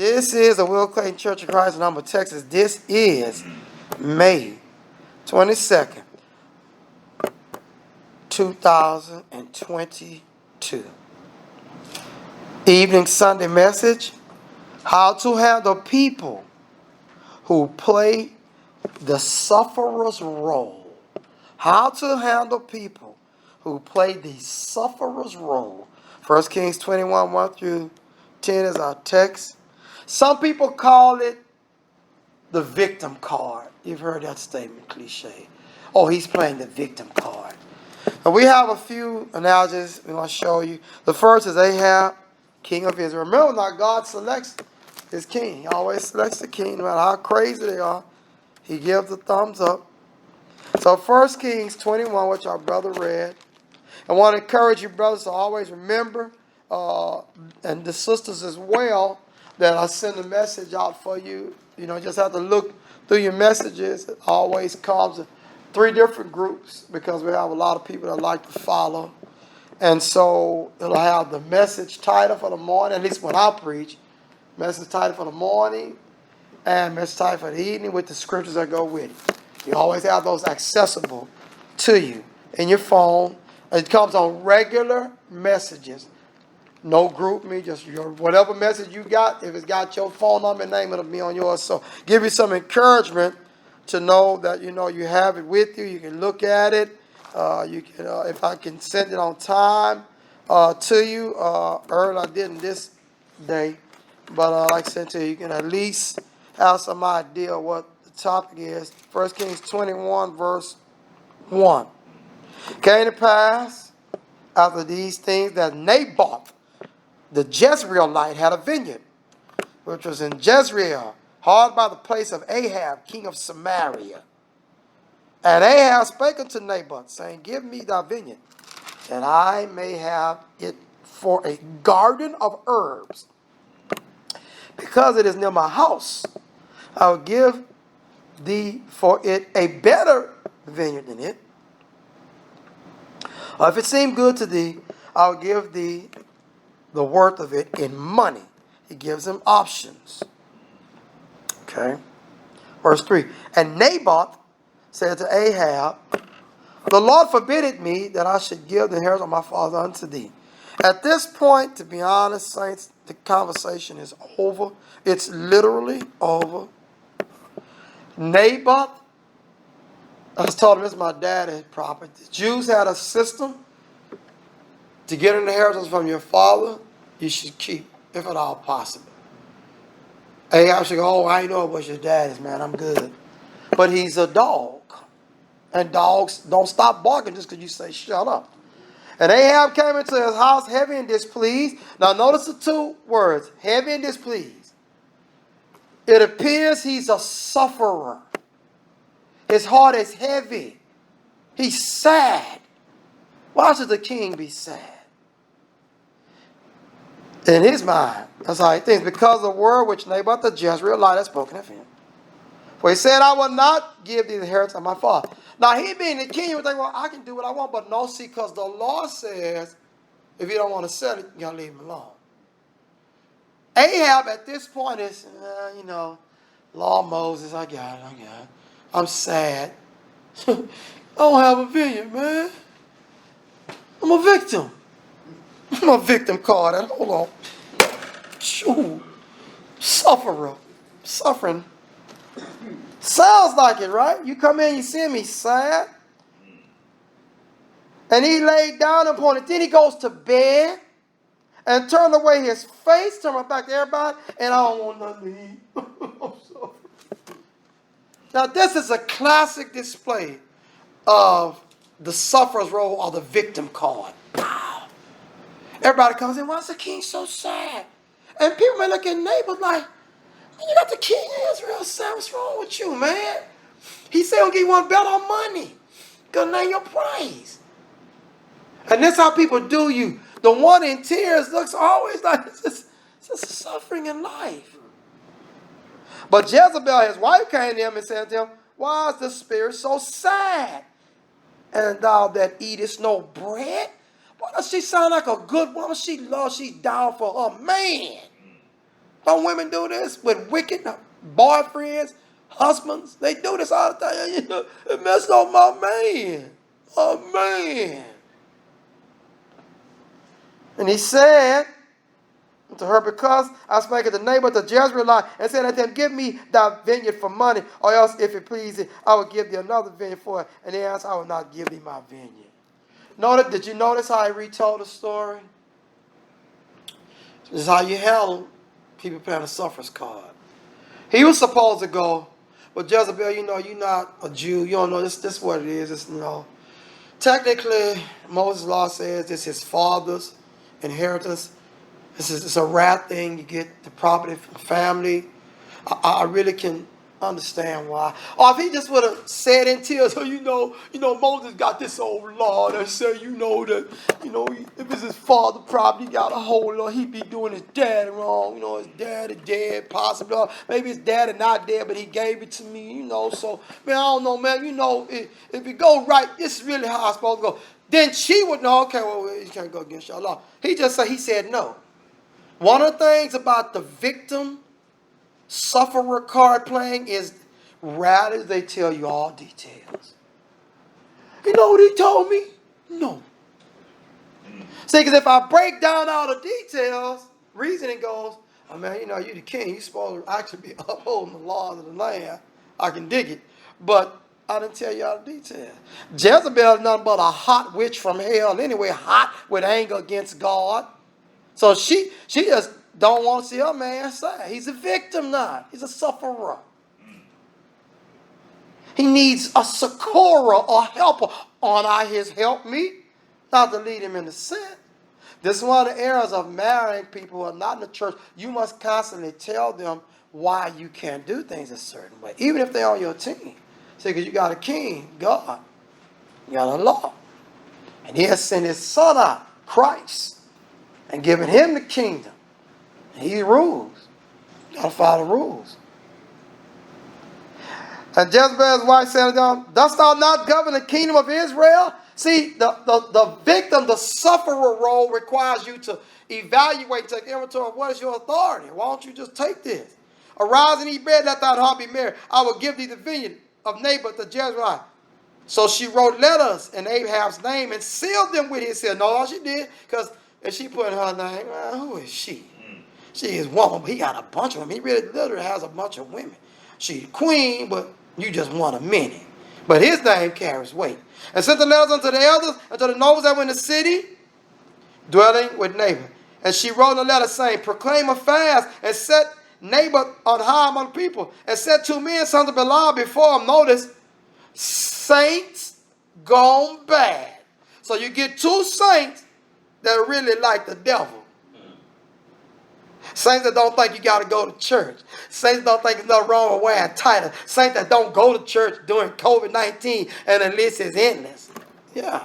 This is the Will Clayton Church of Christ in Humble, Texas. This is May 22nd, 2022. Evening Sunday message, how to handle people who play the sufferer's role. How to handle people who play the sufferer's role. 1 Kings 21, 1 through 10 is our text. Some people call it the victim card. You've heard that statement, cliche. Oh, he's playing the victim card. And we have a few analogies we want to show you. The first is Ahab, king of Israel. Remember now, God selects his king. He always selects the king, no matter how crazy they are. He gives the thumbs up. So 1 Kings 21, which our brother read. I want to encourage you, brothers, to always remember, and the sisters as well, that I send a message out for you. You know, just have to look through your messages. It always comes in 3 different groups because we have a lot of people that like to follow. And so it'll have the message title for the morning, at least when I preach, message title for the morning, and message title for the evening with the scriptures that go with it. You always have those accessible to you in your phone. It comes on regular messages. No group me, just your whatever message you got. If it's got your phone number and name, it'll be on yours. So give you some encouragement to know that you have it with you. You can look at it. You can, if I can send it on time to you. Early I didn't this day, but like I said to you, you can at least have some idea what the topic is. 1 Kings 21, verse 1. Came to pass after these things that Naboth, the Jezreelite, had a vineyard, which was in Jezreel, hard by the place of Ahab, king of Samaria. And Ahab spake unto Naboth, saying, Give me thy vineyard, that I may have it for a garden of herbs, because it is near my house. I will give thee for it a better vineyard than it. Or if it seem good to thee, I will give thee the worth of it in money. He gives him options. Okay. Verse 3. And Naboth said to Ahab, The Lord forbidded me that I should give the inheritance of my father unto thee. At this point, to be honest, saints, the conversation is over. It's literally over. Naboth, I was told him, this is my daddy's property. The Jews had a system to get an inheritance from your father, you should keep, if at all possible. Ahab should go, I know it was your daddy's, man, I'm good. But he's a dog. And dogs don't stop barking just because you say, shut up. And Ahab came into his house heavy and displeased. Now notice the 2 words, heavy and displeased. It appears he's a sufferer. His heart is heavy. He's sad. Why should the king be sad? In his mind, that's how he thinks. Because of the word which Naboth the Jezreelite had spoken of him. For he said, I will not give thee the inheritance of my father. Now he being the king, you would think, well, I can do what I want. But no, see, because the law says, if you don't want to sell it, you got to leave him alone. Ahab at this point is, law Moses, I got it. I'm sad. I don't have a vineyard, man. I'm a victim. I'm a victim card. Hold on. Shoo. Sufferer. Suffering. Sounds like it, right? You come in, you see him, he's sad. And he laid down upon it. Then he goes to bed and turned away his face, turned back to everybody, and I don't want nothing to eat. I'm suffering. Now, this is a classic display of the sufferer's role or the victim card. Wow. Everybody comes in, why is the king so sad? And people may look at neighbors like, you got the king of Israel sad. What's wrong with you, man? He said he'll give you one bet on money. Gonna name your price. And that's how people do you. The one in tears looks always like it's just suffering in life. But Jezebel, his wife, came to him and said to him, why is the spirit so sad? And thou that eatest no bread? Why does she sound like a good woman? She's down for her man. Don't women do this with wicked boyfriends, husbands? They do this all the time. You know, it messed up my man. Oh, man. And he said to her, because I spake of the neighbor to Jezreel, and said unto him, give me thy vineyard for money, or else, if it please thee, I will give thee another vineyard for it. And he answered, I will not give thee my vineyard. Did you notice how he retold the story? This is how you handle people playing a sufferer's card. He was supposed to go, but Jezebel, you know, you're not a Jew. You don't know this is what it is. It's, you know, technically, Moses' law says it's his father's inheritance. It's a rare thing. You get the property from family. I really can understand why. Or if he just would have said in tears, oh, you know, Moses got this old law that said, if it's his father's property, he got a hold of, he'd be doing his daddy wrong. You know, his daddy dead, possibly. Or maybe his daddy not dead, but he gave it to me, you know. So, man, I don't know, man. You know, if it go right, this is really how it's supposed to go. Then she would know, okay, well, you can't go against your law. He said no. One of the things about the victim sufferer card playing is rather they tell you all details. You know what he told me? No. See, because if I break down all the details, reasoning goes, I mean, you know, you're the king. You're supposed to actually be upholding the laws of the land. I can dig it. But I didn't tell you all the details. Jezebel is nothing but a hot witch from hell anyway, hot with anger against God. So she just don't want to see her man sad. He's a victim now. He's a sufferer. He needs a succorer or helper. Aren't I his helpmeet? Not to lead him into sin. This is one of the errors of marrying people who are not in the church. You must constantly tell them why you can't do things a certain way, even if they're on your team. See, because you got a king, God. You got a law. And he has sent his son out, Christ, and given him the kingdom. He rules. You got to follow the rules. And Jezebel's wife said to him, dost thou not govern the kingdom of Israel? See, the victim, the sufferer role requires you to evaluate, take inventory of what is your authority. Why don't you just take this? Arise and eat bread, let thine heart be merry. I will give thee the vineyard of Naboth the Jezreelite. So she wrote letters in Ahab's name and sealed them with his seal. No, all she did, because if she put in her name, who is she? She is woman, but he got a bunch of women. He really literally has a bunch of women. She's queen, but you just want a many. But his name carries weight. And sent the letters unto the elders, and to the nobles that were in the city, dwelling with Naboth. And she wrote in a letter saying, proclaim a fast, and set Naboth on high among the people. And set 2 men, sons of Belial, before him. Notice, saints gone bad. So you get 2 saints that are really like the devil. Saints that don't think you got to go to church. Saints that don't think there's nothing wrong with wearing tighter. Saints that don't go to church during COVID-19 and the list is endless. Yeah.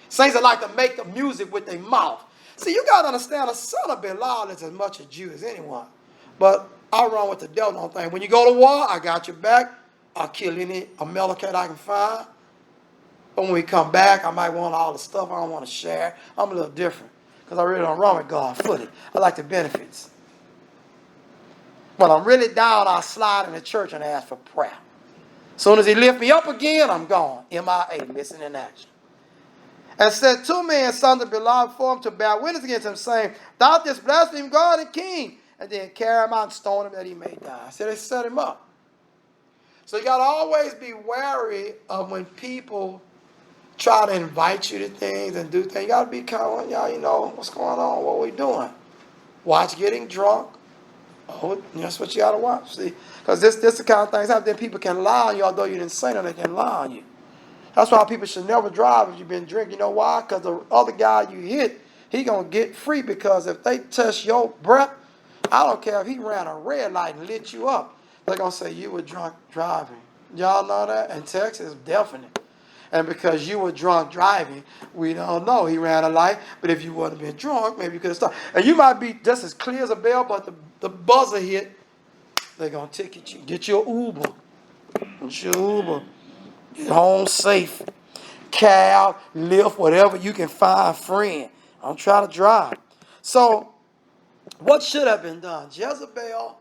Saints that like to make the music with their mouth. See, you got to understand, a son of Belial is as much a Jew as anyone. But I run with the devil on things. When you go to war, I got your back. I'll kill any Amalekite I can find. But when we come back, I might want all the stuff I don't want to share. I'm a little different because I really don't run with God fully. I like the benefits. When I'm really down, I'll slide in the church and ask for prayer. As soon as he lift me up again, I'm gone. MIA, missing in action. And said 2 men, sons of Belial, before him to bear witness against him, saying, thou didst blaspheme God and king. And then carry him out and stone him that he may die. So they set him up. So you got to always be wary of when people try to invite you to things and do things. You got to be kind of, y'all, you know, what's going on, what we doing. Watch getting drunk. Oh, that's what you got to watch, see. Because this the kind of things happen. Then people can lie on you, although you didn't say nothing, they can lie on you. That's why people should never drive if you've been drinking. You know why? Because the other guy you hit, he going to get free, because if they test your breath, I don't care if he ran a red light and lit you up, they're going to say you were drunk driving. Y'all know that? In Texas, definitely. And because you were drunk driving, we don't know. He ran a light, but if you wouldn't have been drunk, maybe you could have stopped. And you might be just as clear as a bell, but the buzzer hit, they're going to ticket you. Get your Uber. Get your Uber. Get home safe. Cab, Lyft, whatever you can find, friend. I'm trying to drive. So What should have been done? Jezebel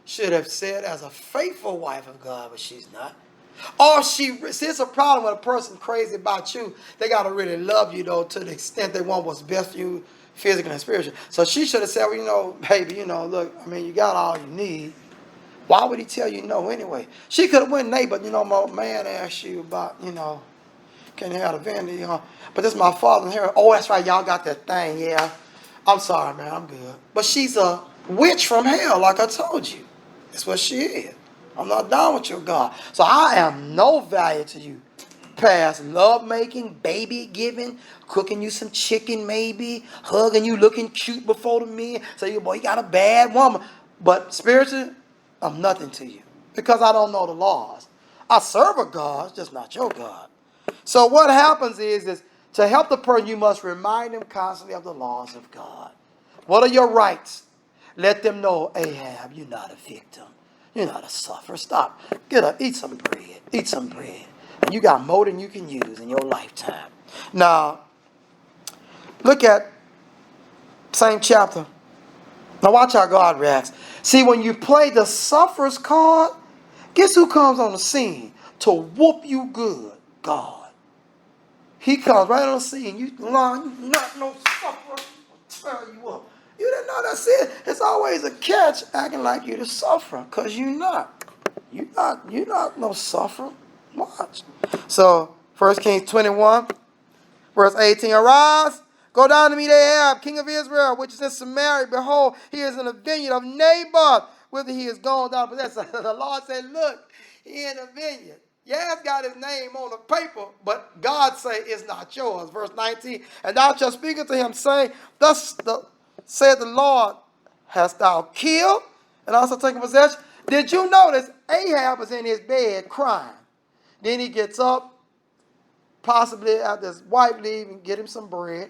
should have said as a faithful wife of God, but she's not. Or see, it's a problem when a person crazy about you. They got to really love you, though, to the extent they want what's best for you, physically and spiritually. So she should have said, well, baby, look, I mean, you got all you need. Why would he tell you no anyway? She could have went, neighbor, my man asked you about, can you have a vineyard? But this is my father and her. Oh, that's right, y'all got that thing, yeah. I'm sorry, man, I'm good. But she's a witch from hell, like I told you. That's what she is. I'm not down with your God. So I am no value to you. Past love making, baby giving, cooking you some chicken maybe, hugging you, looking cute before the men. Say, boy, you got a bad woman. But spiritually, I'm nothing to you because I don't know the laws. I serve a God, it's just not your God. So what happens is to help the person, you must remind them constantly of the laws of God. What are your rights? Let them know, Ahab, you're not a victim. You're not a sufferer. Stop. Get up. Eat some bread. Eat some bread. And you got more than you can use in your lifetime. Now, look at same chapter. Now watch how God reacts. See, when you play the sufferer's card, guess who comes on the scene to whoop you good? God. He comes right on the scene. You lying, you not no sufferer. I'll tear you up. You didn't know that's it. It's always a catch acting like you're the sufferer, because you're not. You're not no sufferer. Watch. So 1 Kings 21, verse 18. Arise, go down to meet Ahab, king of Israel, which is in Samaria. Behold, he is in the vineyard of Naboth, whither he is gone down to possess. The Lord said, look, he in the vineyard. Yeah, it's got his name on the paper, but God say it's not yours. Verse 19. And thou shalt speak unto him, saying, thus said the Lord, hast thou killed and also taken possession? Did you notice Ahab was in his bed crying? Then he gets up, possibly after his wife leaves, and get him some bread,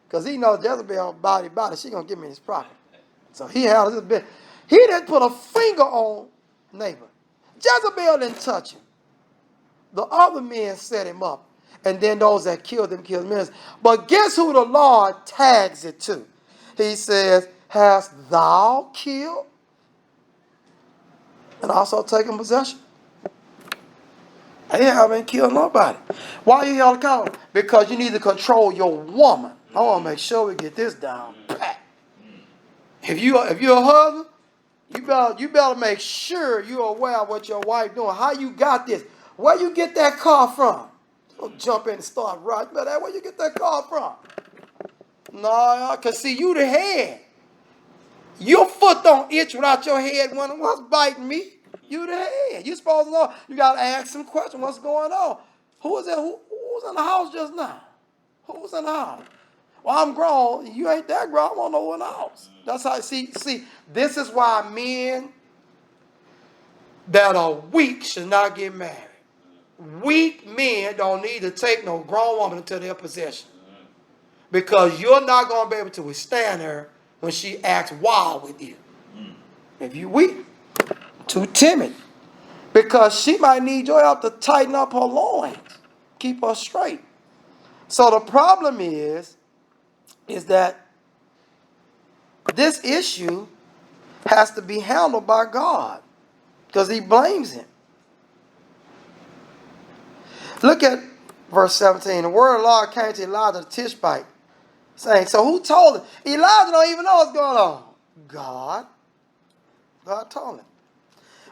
because he knows Jezebel body, she going to give me his property. So he held his bed. He didn't put a finger on neighbor. Jezebel didn't touch him. The other men set him up, and then those that killed him. But guess who the Lord tags it to? He says, hast thou killed and also taken possession? They haven't killed nobody. Why you held accountable? Because you need to control your woman. I want to make sure we get this down pat. If you're a husband, you better make sure you're aware of what your wife doing. How you got this? Where you get that car from? Don't jump in and start right. But where you get that car from? No, because see, you the head. Your foot don't itch without your head wondering what's biting me. You the head. You supposed to know. You got to ask some questions. What's going on? Who was that? Who was in the house just now? Who was in the house? Well, I'm grown. You ain't that grown. I want to know in the house. That's how, see, this is why men that are weak should not get married. Weak men don't need to take no grown woman into their possession. Because you're not going to be able to withstand her when she acts wild with you. If you weak, too timid. Because she might need your help to tighten up her loins. Keep her straight. So the problem is that this issue has to be handled by God. Because he blames him. Look at verse 17. The word of the Lord came to Elijah the Tishbite, saying, so who told him? Elijah don't even know what's going on. God. God told him.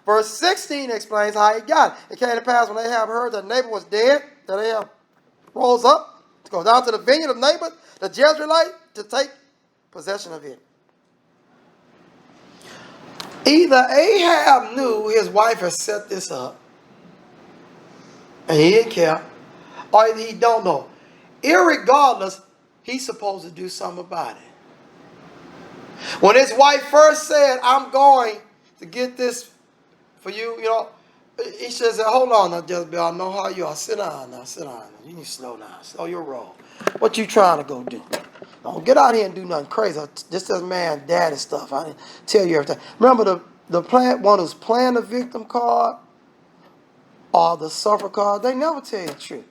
Verse 16 explains how he got it. It came to pass when Ahab heard that Naboth was dead, that Ahab rose up to go down to the vineyard of Naboth, the Jezreelite, to take possession of it. Either Ahab knew his wife had set this up, and he didn't care, or either he don't know. Irregardless, he's supposed to do something about it. When his wife first said, I'm going to get this for you, he says, hold on now, Jezebel, I know how you are. Sit down now, sit down. You need to slow down, slow your roll. What you trying to go do? Don't get out here and do nothing crazy. Just as man, daddy stuff. I didn't tell you everything. Remember the one who's playing the victim card or the sufferer card, they never tell you the truth.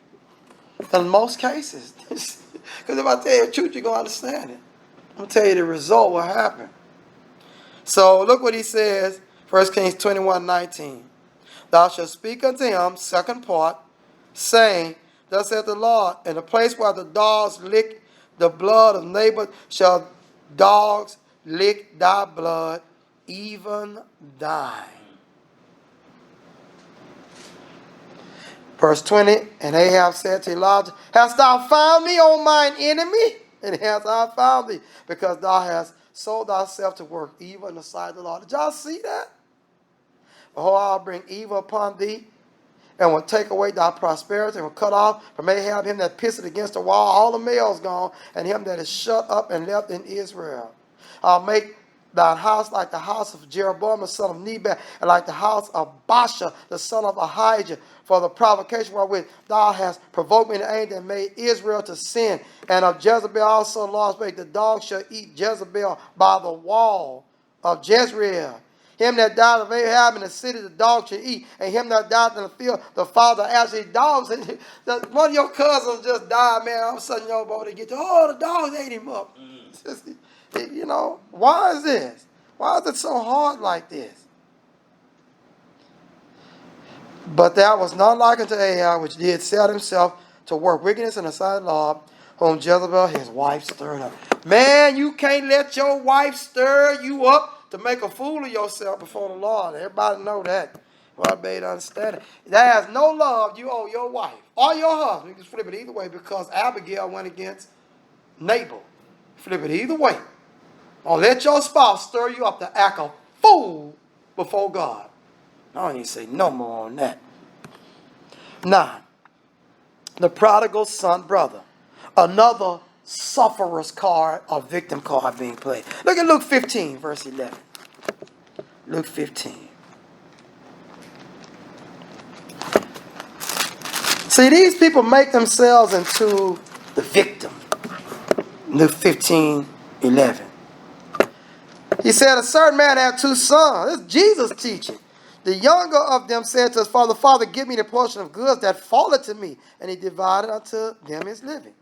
In most cases. Because if I tell you the truth, you're going to understand it. I'm going to tell you the result, what happened. So look what he says, 1 Kings 21:19. Thou shalt speak unto him, second part, saying, thus saith the Lord, in the place where the dogs lick the blood of Naboth shall dogs lick thy blood, even thine. Verse 20, and Ahab said to Elijah, hast thou found me, O mine enemy? And hast thou found thee, because thou hast sold thyself to work evil in the sight of the Lord. Did y'all see that? Behold, I'll bring evil upon thee, and will take away thy prosperity, and will cut off from Ahab him that pisseth against the wall, all the males gone, and him that is shut up and left in Israel. I'll make thine house like the house of Jeroboam the son of Nebat, and like the house of Baasha the son of Ahijah, for the provocation wherewith thou hast provoked me to anger and made Israel to sin. And of Jezebel also the Lord spake, the dogs shall eat Jezebel by the wall of Jezreel. Him that died of Ahab in the city, the dogs shall eat. And him that died in the field, the father actually dogs. One of your cousins just died, man. All of a sudden, your boy, they get to, oh, the dogs ate him up. You know, why is this? Why is it so hard like this? But that was not like unto Ahab, which did set himself to work wickedness in the sight of the Lord, whom Jezebel his wife stirred up. Man, you can't let your wife stir you up to make a fool of yourself before the Lord. Everybody know that. Well, I made understand it. That has no love you owe your wife or your husband. You can flip it either way, because Abigail went against Naboth. Flip it either way. Don't let your spouse stir you up to act a fool before God. I don't even say no more on that. 9. The prodigal son brother. Another sufferer's card or victim card being played. Look at Luke 15, verse 11. Luke 15. See, these people make themselves into the victim. Luke 15, 11. He said, a certain man had 2 sons. This is Jesus teaching. The younger of them said to his father, Father, give me the portion of goods that falleth to me. And he divided unto them his living.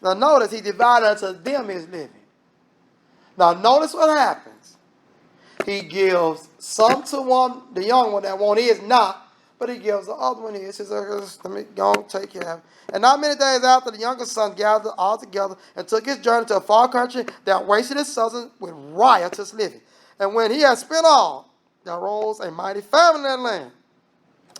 Now notice, he divided unto them his living. Now notice what happens. He gives some to one, the young one, that one is not, but he gives the other one his. He says, let me go and take care of it. And not many days after, the younger son gathered all together and took his journey to a far country that wasted his substance with riotous living. And when he had spent all, there arose a mighty famine in that land.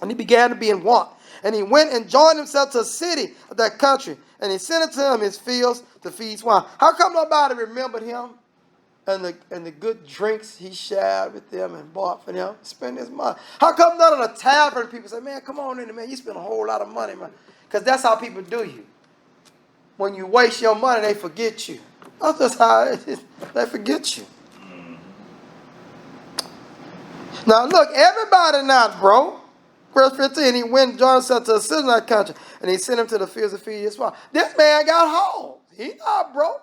And he began to be in want. And he went and joined himself to a city of that country. And he sent it to him his fields to feed swine. How come nobody remembered him and the good drinks he shared with them and bought for them? Spend his money. How come none of the tavern people say, man, come on in, man, you spend a whole lot of money, man. Because that's how people do you. When you waste your money, they forget you. That's just how it is. They forget you. Now look, everybody not broke. Verse 15, he went and joined himself to a city in that country, and he sent him to the fields to feed his swine. This man got hogs. He not broke.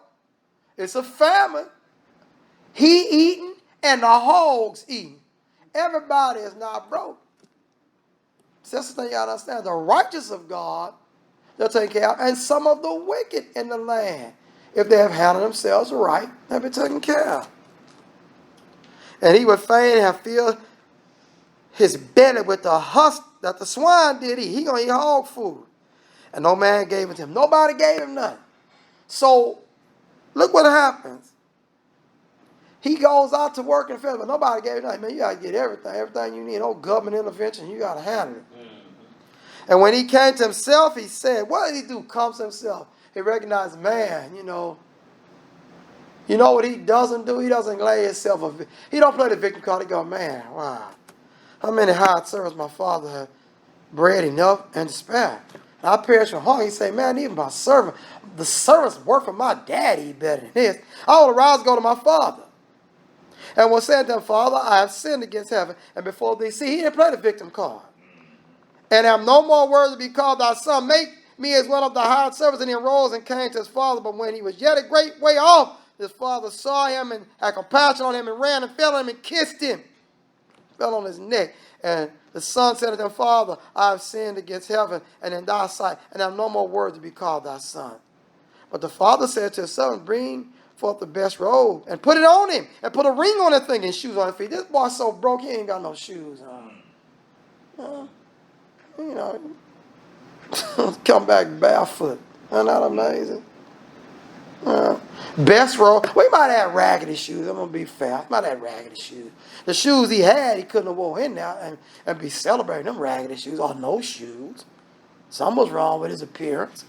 It's a famine. He eating and the hogs eating. Everybody is not broke. That's the thing you understand. The righteous of God, they'll take care of, and some of the wicked in the land, if they have handled themselves right, they'll be taken care of. And he would fain have filled his belly with the husk that the swine did eat. He gonna eat hog food. And no man gave it to him. Nobody gave him nothing. So, look what happens. He goes out to work in festival. Nobody gave him nothing. Man, you gotta get everything. Everything you need. No government intervention. You gotta handle it. And when he came to himself, he said, what did he do? Comes to himself. He recognized, man, you know what he doesn't do? He doesn't lay himself he don't play the victim card. He go, man, wow. How many hired servants my father had bread enough and to spare? And I perish from hunger. He say, man, even my servant, the servants work for my daddy better than this. I will arise and go to my father. And will say to him, Father, I have sinned against heaven and before thee. See, he didn't play the victim card. And am no more worthy to be called thy son. Make me as one of the hired servants. And he arose and came to his father. But when he was yet a great way off, his father saw him and had compassion on him and ran and fell on him and kissed him. Fell on his neck. And the son said to him, Father, I have sinned against heaven and in thy sight, and am no more worthy to be called thy son. But the father said to his servant, bring forth the best robe and put it on him and put a ring on that thing and shoes on his feet. This boy so broke he ain't got no shoes on. You know, come back barefoot. Isn't that amazing? Best robe. We might have raggedy shoes. I'm going to be fair. Might have raggedy shoes. The shoes he had, he couldn't have worn in there and be celebrating them raggedy shoes or no shoes. Something was wrong with his appearance.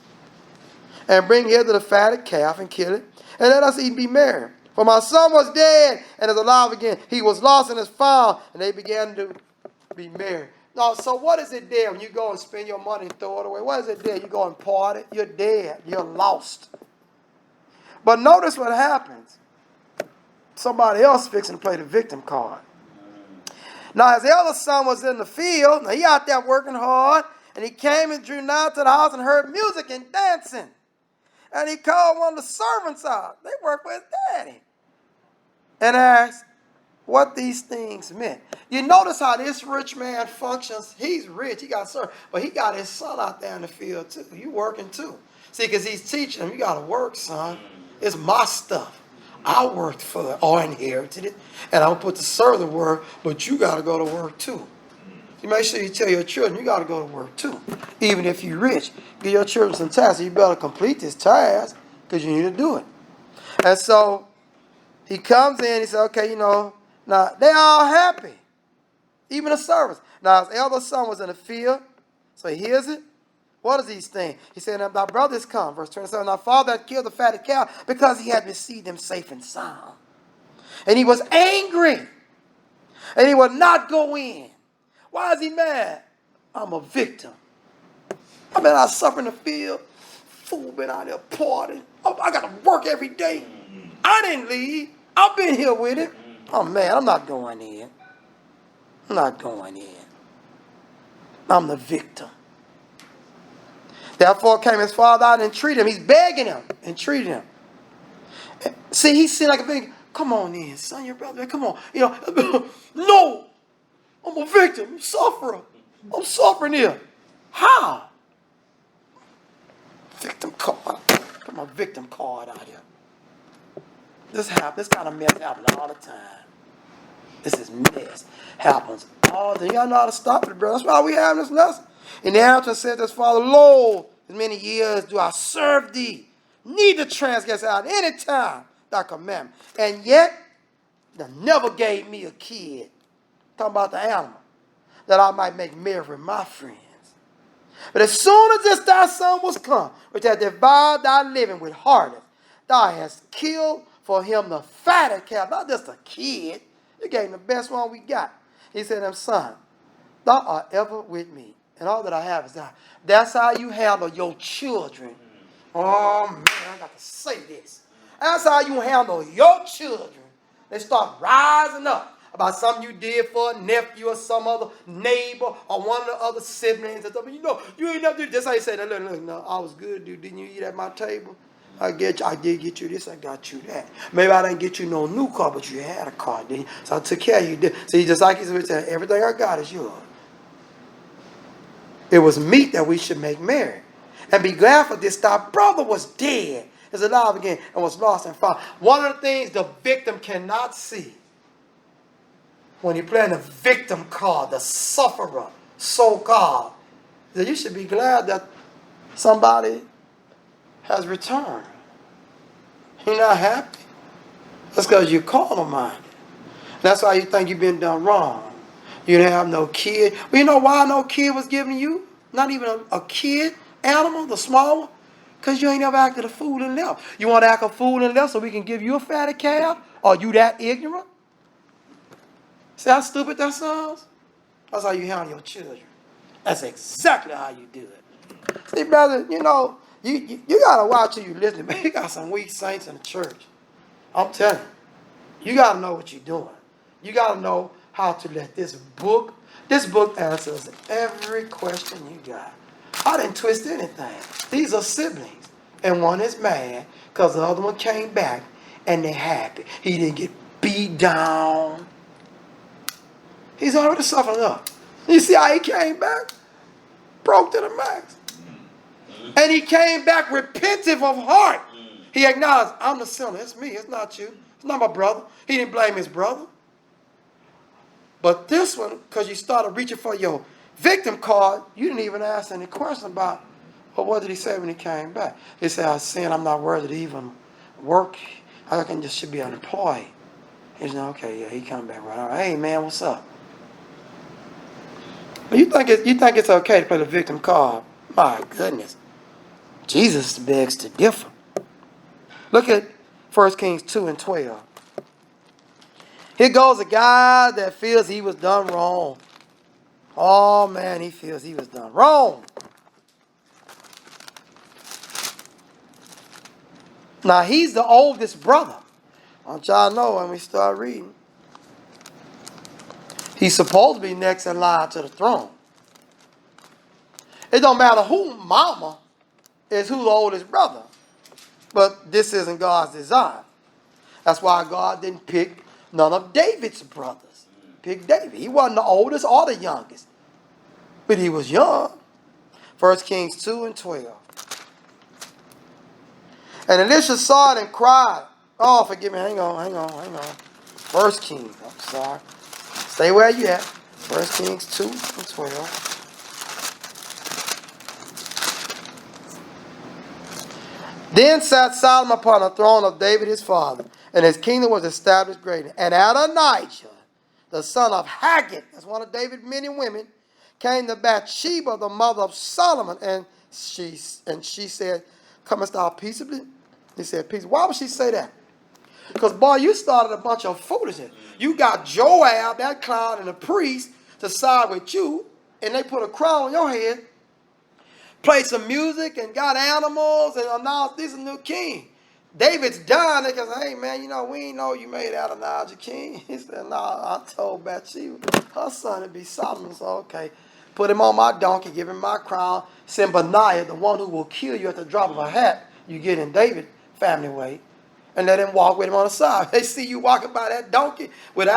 And bring hither the fatted calf and kill it, and let us eat and be merry. For my son was dead and is alive again. He was lost and is found, and they began to be merry. Now, so what is it there when you go and spend your money and throw it away? What is it there? You go and party. You're dead. You're lost. But notice what happens. Somebody else fixing to play the victim card. Now, his eldest son was in the field. Now, he out there working hard. And he came and drew nigh to the house and heard music and dancing. And he called one of the servants out. They work with his daddy. And asked what these things meant. You notice how this rich man functions. He's rich. He got servants. But he got his son out there in the field too. You working too. See, because he's teaching him, you got to work, son. It's my stuff. I worked for it or inherited it. And I'll put the servant to work, but you got to go to work too. You make sure you tell your children you got to go to work too. Even if you're rich. Give your children some tasks. You better complete this task because you need to do it. And so he comes in. He said, okay, now they all happy. Even the servants. Now his eldest son was in the field. So he hears it. What is these things? He said, thy brothers come. Verse 27. Thy father had killed the fatted calf because he had received them safe and sound. And he was angry. And he would not go in. Why is he mad? I'm a victim. I've been out suffering in the field. Fool been out there partying. I got to work every day. I didn't leave. I've been here with it. Oh, man, I'm not going in. I'm not going in. I'm the victim. Therefore came his father out and entreated him. He's begging him, entreating him. See, he seemed like a victim. Come on in, son, your brother. Come on. No. I'm a victim. I'm a sufferer. I'm suffering here. How? Victim card. Put my victim card out here. This happens. This kind of mess happens all the time. This is mess. Happens all the time. Y'all know how to stop it, brother. That's why we have this lesson. And the answer said this father, Lo, as many years do I serve thee. Neither transgress out any time thy commandment. And yet, thou never gave me a kid. Talking about the animal. That I might make merry with my friends. But as soon as this thy son was come, which had devoured thy living with hardness, thou hast killed for him the fatted calf. Not just a kid. You gave him the best one we got. He said to him, son, thou art ever with me. And all that I have is thine. That's how you handle your children. Oh, man, I got to say this. That's how you handle your children. They start rising up about something you did for a nephew or some other neighbor or one of the other siblings. And stuff. You ain't never do this. That's how you say that. Look, no, I was good, dude. Didn't you eat at my table? I did get you this, I got you that. Maybe I didn't get you no new car, but you had a car, didn't you? So I took care of you. See, just like he said, everything I got is yours. It was meet that we should make merry. And be glad for this. Thy brother was dead, is alive again, and was lost and found. One of the things the victim cannot see when you're playing the victim card, the sufferer, so-called, that you should be glad that somebody has returned. You're not happy. That's because you're carnal-minded. That's why you think you've been done wrong. You didn't have no kid. Well, you know why no kid was given you? Not even a kid animal, the small one? Because you ain't never acted a fool and left. You want to act a fool and left so we can give you a fatted calf? Are you that ignorant? See how stupid that sounds? That's how you handle your children. That's exactly how you do it. See, brother, you got to watch who you listen to. You got some weak saints in the church. I'm telling you. You got to know what you're doing. You got to know how to let this book answers every question you got. I didn't twist anything. These are siblings. And one is mad because the other one came back and they're happy. He didn't get beat down. He's already suffered enough. You see how he came back? Broke to the max. And he came back repentant of heart. He acknowledged, I'm the sinner. It's me. It's not you. It's not my brother. He didn't blame his brother. But this one, because you started reaching for your victim card, you didn't even ask any question about, well, what did he say when he came back? He said, I sinned. I'm not worthy to even work. I can just should be unemployed. He said, okay, yeah, he come back right on. Hey, man, what's up? But you think it's okay to play the victim card? My goodness. Jesus begs to differ. Look at 1 Kings 2 and 12. Here goes a guy that feels he was done wrong. Oh, man, he feels he was done wrong. Now, he's the oldest brother. I want y'all to know when we start reading. He's supposed to be next in line to the throne. It don't matter who mama is who's the oldest brother. But this isn't God's design. That's why God didn't pick none of David's brothers. Pick David. He wasn't the oldest or the youngest. But he was young. 1 Kings 2 and 12. And Elisha saw it and cried. Oh, forgive me. Hang on. 1 Kings. I'm sorry. Stay where you at. 1 Kings 2 and 12. Then sat Solomon upon the throne of David his father, and his kingdom was established greatly. And Adonijah, the son of Haggith, that's one of David's many women, came to Bathsheba, the mother of Solomon, and she said, comest thou peaceably? He said, peace. Why would she say that? Because, boy, you started a bunch of foolishness. You got Joab, that clown, and the priest to side with you, and they put a crown on your head, played some music, and got animals, and announced this is a new king. David's dying. They goes, hey, man, we ain't know you made Adonijah king. He said, no, I told Bathsheba, her son would be Solomon. So, okay, put him on my donkey, give him my crown, send Benaiah, the one who will kill you at the drop of a hat, you get in David family way, and let him walk with him on the side. They see you walking by that donkey with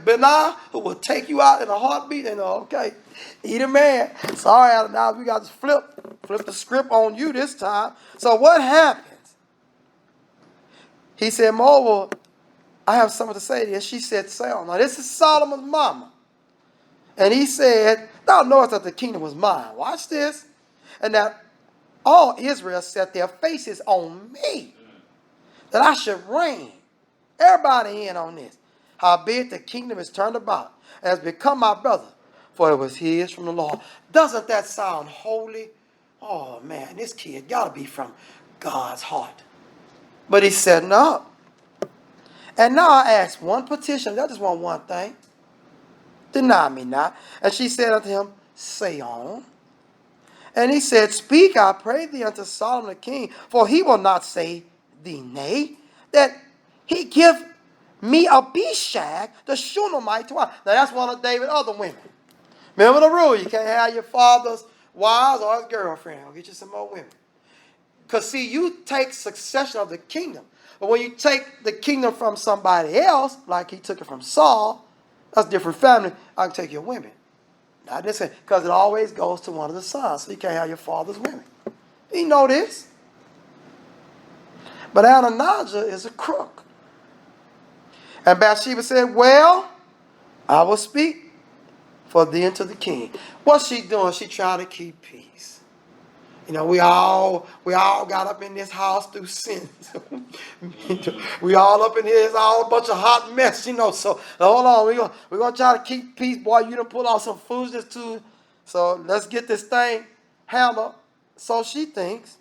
Benaiah, who will take you out in a heartbeat, and okay, he the man. Sorry, Adonijah, we got to flip the script on you this time. So what happens? He said, moreover, I have something to say to you. She said, say on. Now, this is Solomon's mama. And he said, thou knowest that the kingdom was mine. Watch this. And that all Israel set their faces on me, that I should reign. Everybody in on this. Howbeit the kingdom is turned about, and has become my brother, for it was his from the Lord. Doesn't that sound holy? Oh, man, this kid got to be from God's heart. But he said, no. And now I ask one petition. I just want one thing. Deny me not. And she said unto him, say on. And he said, speak, I pray thee, unto Solomon the king, for he will not say thee nay, that he give me Abishag, the Shunammite, to wife. Now that's one of David's other women. Remember the rule, you can't have your father's wives or his girlfriend. I'll get you some more women. Because, see, you take succession of the kingdom. But when you take the kingdom from somebody else, like he took it from Saul, that's a different family. I can take your women. Not this, because it always goes to one of the sons. So you can't have your father's women. You know this. But Adonijah is a crook. And Bathsheba said, well, I will speak for thee unto the king. What's she doing? She trying to keep peace. We all got up in this house through sin. We all up in here, it's all a bunch of hot mess, So hold on, we're gonna try to keep peace, boy. You done put on some foolishness too. So let's get this thing handled. So she thinks.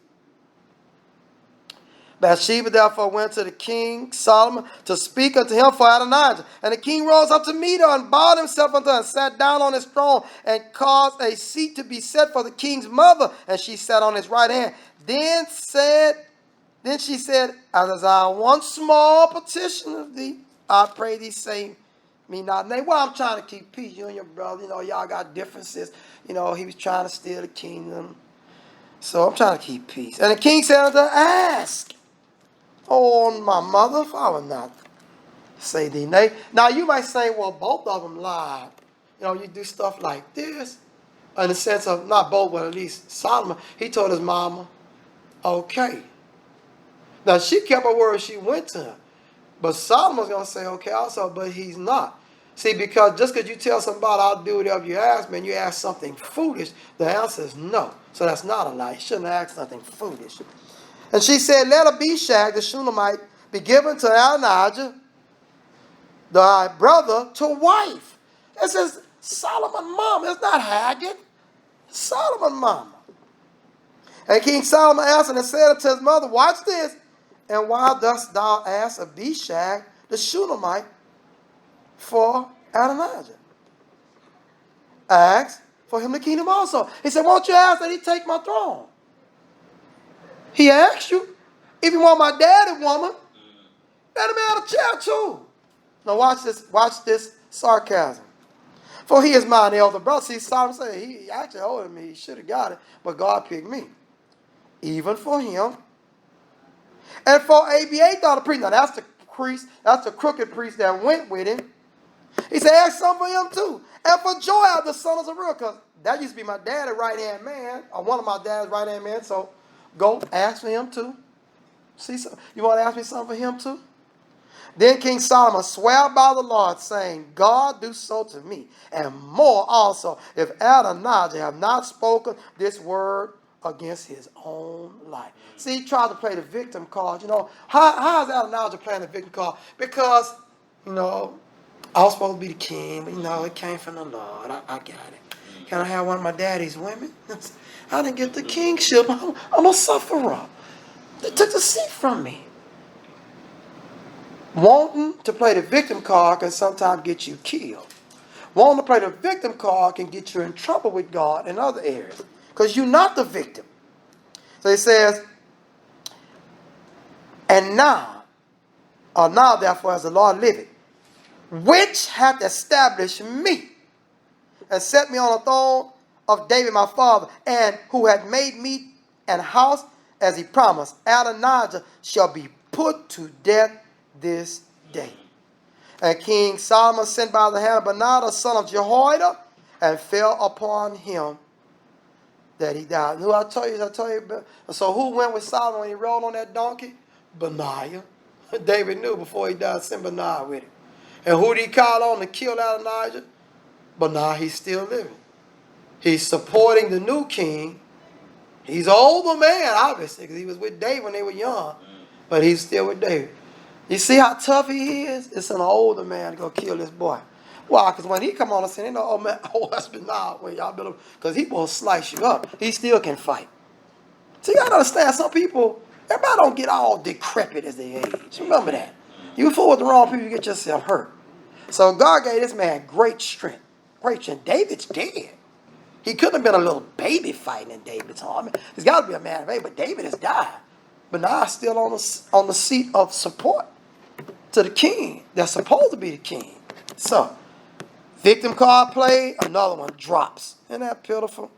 Bathsheba therefore went to the king Solomon to speak unto him for Adonijah. And the king rose up to meet her and bowed himself unto her and sat down on his throne and caused a seat to be set for the king's mother. And she sat on his right hand. Then she said, as I one small petition of thee, I pray thee say me not nay. Well, I'm trying to keep peace. You and your brother, y'all got differences. He was trying to steal the kingdom. So I'm trying to keep peace. And the king said unto her, ask. Oh, my mother, if I would not say thee nay. Now, you might say, well, both of them lied. You do stuff like this. In the sense of, not both, but at least Solomon. He told his mama, okay. Now, she kept her word. She went to him. But Solomon's going to say, okay, also, but he's not. See, because just because you tell somebody, I'll do whatever you ask me, and you ask something foolish, the answer is no. So that's not a lie. You shouldn't ask something foolish. And she said, let Abishag, the Shunammite, be given to Adonijah, thy brother, to wife. It says Solomon's mama. It's not Haggard. It's Solomon's mama. And King Solomon answered and said unto his mother, watch this. And why dost thou ask Abishag, the Shunammite, for Adonijah? Ask for him the kingdom also. He said, won't you ask that he take my throne? He asked you. If you want my daddy woman, let him have a chair too. Now watch this sarcasm. For he is mine elder brother. See, Solomon said he actually older than me. He should have got it, but God picked me. Even for him. And for Abiathar the priest. Now that's the priest, that's the crooked priest that went with him. He said, ask some for him too. And for Joab the son of Zeruiah, because that used to be my dad's right-hand man, or one of my dad's right-hand men, so go ask for him too. See, so you want to ask me something for him too? Then King Solomon swore by the Lord, saying, God do so to me, and more also, if Adonijah have not spoken this word against his own life. See, he tried to play the victim card. You know, how is Adonijah playing the victim card? Because, you know, I was supposed to be the king, but, you know, it came from the Lord. I got it. Can I have one of my daddy's women? I didn't get the kingship. I'm a sufferer. They took the seat from me. Wanting to play the victim card can sometimes get you killed. Wanting to play the victim card can get you in trouble with God in other areas. Because you're not the victim. So he says, and now therefore as the Lord liveth, which hath established me, and set me on the throne of David my father, and who hath made me an house as he promised, Adonijah shall be put to death this day. And King Solomon sent by the hand of Benaiah, son of Jehoiada, and fell upon him that he died. Who I tell you. So who went with Solomon when he rode on that donkey? Benaiah. David knew before he died, send Benaiah with him. And who did he call on to kill Adonijah? Benaiah, he's still living. He's supporting the new king. He's an older man, obviously, because he was with David when they were young. But he's still with David. You see how tough he is? It's an older man to go kill this boy. Why? Because when he come on the scene, they know, oh man, oh that's Benaiah. Well, y'all better, because he will slice you up. He still can fight. See, you gotta understand, some people, everybody don't get all decrepit as they age. Remember that. You fool with the wrong people, you get yourself hurt. So God gave this man great strength. Great strength. David's dead. He couldn't have been a little baby fighting in David's army. He's got to be a man of age, but David has died. Benaiah's still on the seat of support to the king that's supposed to be the king. So, victim card play, another one drops. Isn't that pitiful?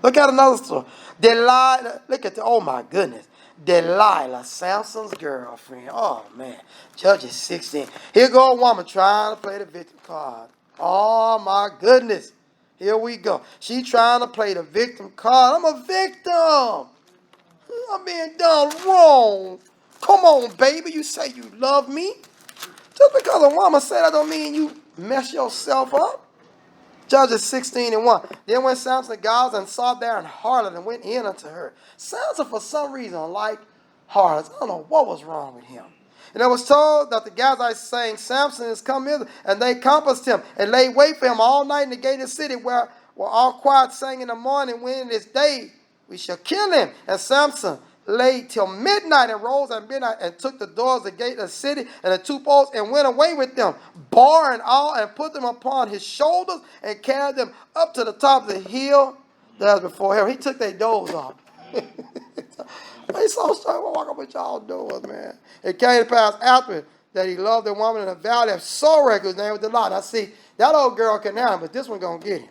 Look at another story. Delilah, look at oh my goodness. Delilah, Samson's girlfriend. Oh man, Judges 16. Here go a woman trying to play the victim card. Oh my goodness. Here we go. She trying to play the victim card. I'm a victim. I'm being done wrong. Come on, baby. You say you love me. Just because a woman said that don't mean you mess yourself up. Judges 16:1. Then went Samson to Gaza and saw there an harlot and went in unto her. Samson, for some reason, liked harlots. I don't know what was wrong with him. And it was told that the Gazites saying, Samson is come hither. And they compassed him and laid wait for him all night in the gate of the city, where all quiet sang in the morning, when it is day, we shall kill him. And Samson lay till midnight and rose at midnight and took the doors of the gate of the city and the two posts and went away with them, bar and all, and put them upon his shoulders and carried them up to the top of the hill that was before him. He took their doors off. They so sorry, what walk up with y'all doors, man. It came to pass after that he loved the woman in the valley of Sorek, whose name was Delilah. Now see, that old girl can now, but this one gonna get him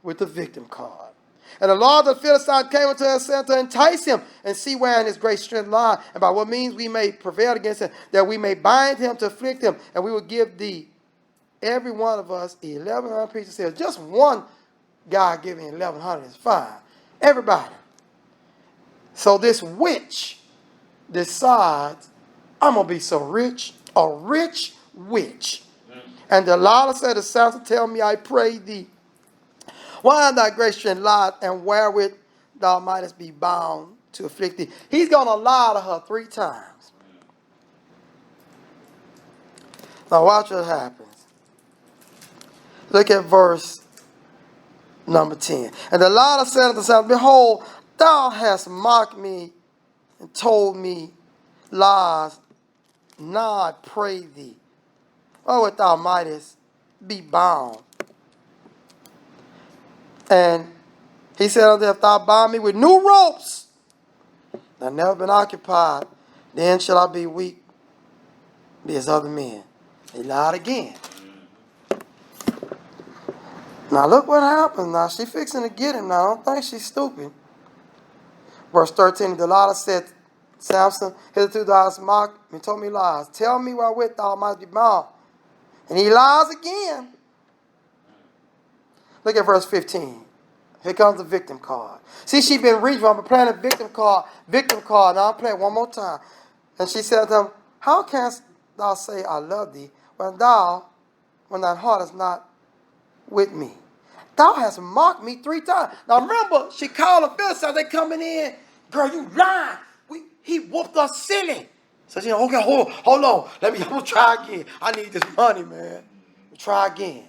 with the victim card. And the Lord of the Philistines came unto him, said to entice him, and see wherein his great strength lie, and by what means we may prevail against him, that we may bind him to afflict him, and we will give thee, every one of us, 1,100 pieces of silver. Just one guy giving 1,100 is fine. Everybody. So this witch decides, I'm going to be so rich, a rich witch. And Delilah said to Samson, tell me, I pray thee, why thy grace and lie, and wherewith thou mightest be bound to afflict thee. He's going to lie to her 3 times. Now watch what happens. Look at verse number 10. And Delilah said unto Samson, behold, thou hast mocked me and told me lies. Now I pray thee, wherewith thou mightest be bound. And he said unto them, if thou bind me with new ropes, that never been occupied, then shall I be weak, be as other men. He lied again. Now look what happens now. She fixing to get him now. I don't think she's stupid. Verse 13, Delilah said, Samson, hitherto thou hast mocked me, told me lies. Tell me wherewith thou mightest be bound. And he lies again. Look at verse 15. Here comes the victim card. See, she's been reaching. I'm playing a victim card. Now I'm playing one more time. And she said to him, how canst thou say I love thee when thine heart is not with me? Thou hast mocked me 3 times. Now remember, she called the Philistines. They coming in. Girl, you lying. He whooped us silly. So she said, okay, hold on. I'm going to try again. I need this money, man. Try again.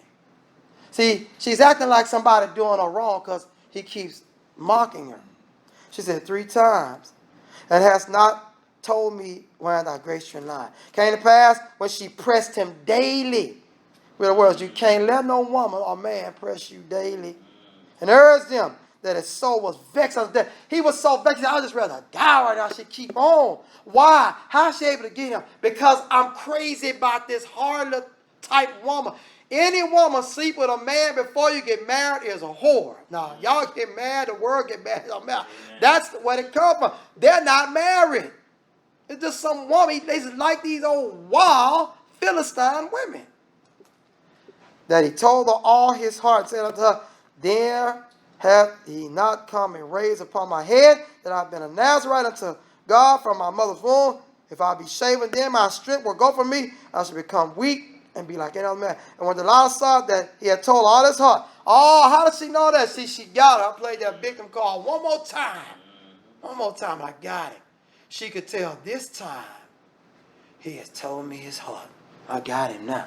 See, she's acting like somebody doing her wrong because he keeps mocking her. She said 3 times. And has not told me where thy grace and lie. Came to pass when she pressed him daily. With the words, you can't let no woman or man press you daily. And urged him that his soul was vexed unto death. He was so vexed, I'd just rather die right now. She keep on. Why? How is she able to get him? Because I'm crazy about this harlot type woman. Any woman sleep with a man before you get married is a whore. Now, y'all get married, the world get married. That's where it comes from. They're not married. It's just some woman. They just like these old wild Philistine women. That he told her all his heart, said unto her, then hath he not come and raised upon my head that I have been a Nazarite unto God from my mother's womb. If I be shaven, then my strength will go from me. I shall become weak and be like any other man. And when Delilah saw that he had told all his heart, how did she know that? See, she got it. I played that victim card one more time. One more time, I got it. She could tell this time he has told me his heart. I got him now.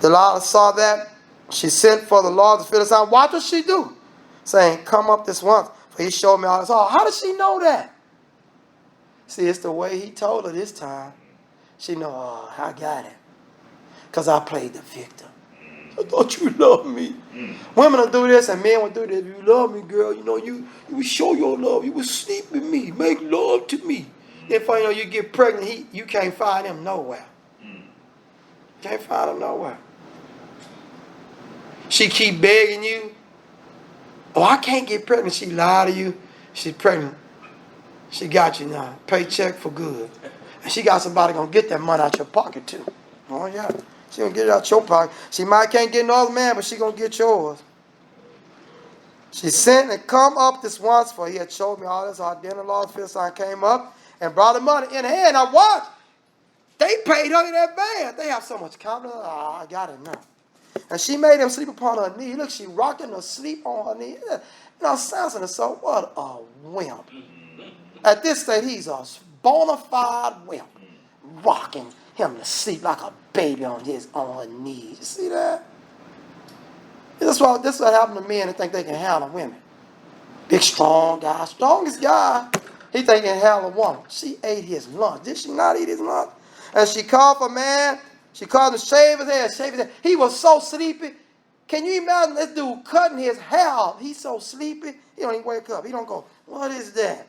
Delilah saw that. She sent for the Lord of the Philistines. What does she do? Saying, come up this once, for he showed me all his heart. How does she know that? See, it's the way he told her this time. She know, I got it. Because I played the victim. I thought you loved me. Women will do this and men will do this. If you love me, girl, you would show your love. You would sleep with me. Make love to me. Then you get pregnant, you can't find him nowhere. Can't find him nowhere. She keep begging you. I can't get pregnant. She lied to you. She's pregnant. She got you now. Paycheck for good. And she got somebody going to get that money out your pocket too. Oh yeah. She going to get it out your pocket. She might can't get no other man, but she going to get yours. She sent and come up this once, for he had showed me all this. Our dinner Lord Philistine came up and brought the money in hand. Now watch. They paid her in advance. They have so much confidence. I got it now. And she made him sleep upon her knee. Look, she rocking her sleep on her knee. Samson is so, what a wimp. At this stage, he's a bona fide wimp. Rocking him to sleep like a baby on her knees. You see that? This is what happened to men that think they can handle women. Big, strong guy. Strongest guy. He think he can handle a woman. She ate his lunch. Did she not eat his lunch? And she called for man. She called him, shave his head. He was so sleepy. Can you imagine this dude cutting his hair off? He's so sleepy. He don't even wake up. He don't go, what is that?